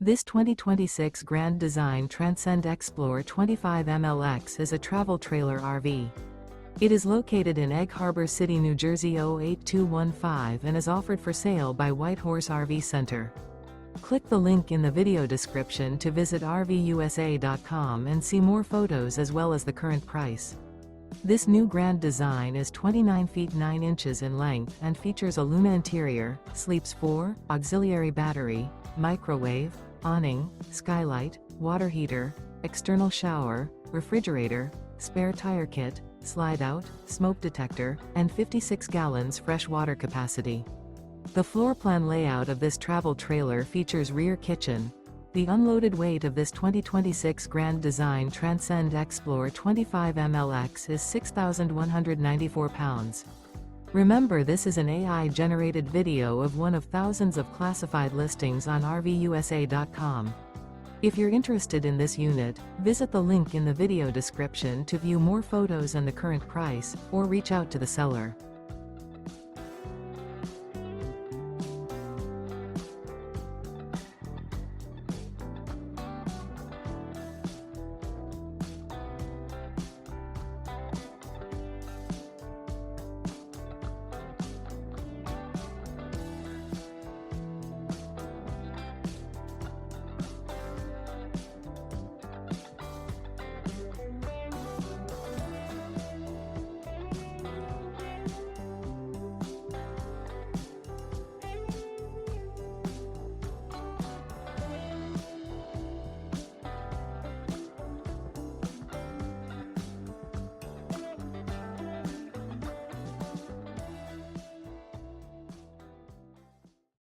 This 2026 Grand Design Transcend Xplor 25MLX is a travel trailer RV. It is located in Egg Harbor City, New Jersey 08215 and is offered for sale by White Horse RV Center. Click the link in the video description to visit RVUSA.com and see more photos as well as the current price. This new Grand Design is 29 feet 9 inches in length and features a Luna interior, sleeps 4, auxiliary battery, microwave, awning, skylight, water heater, external shower, refrigerator, spare tire kit, slide-out, smoke detector, and 56 gallons fresh water capacity. The floor plan layout of this travel trailer features rear kitchen. The unloaded weight of this 2026 Grand Design Transcend Xplor 25MLX is 6,194 pounds. Remember, this is an AI-generated video of one of thousands of classified listings on RVUSA.com. If you're interested in this unit, visit the link in the video description to view more photos and the current price, or reach out to the seller.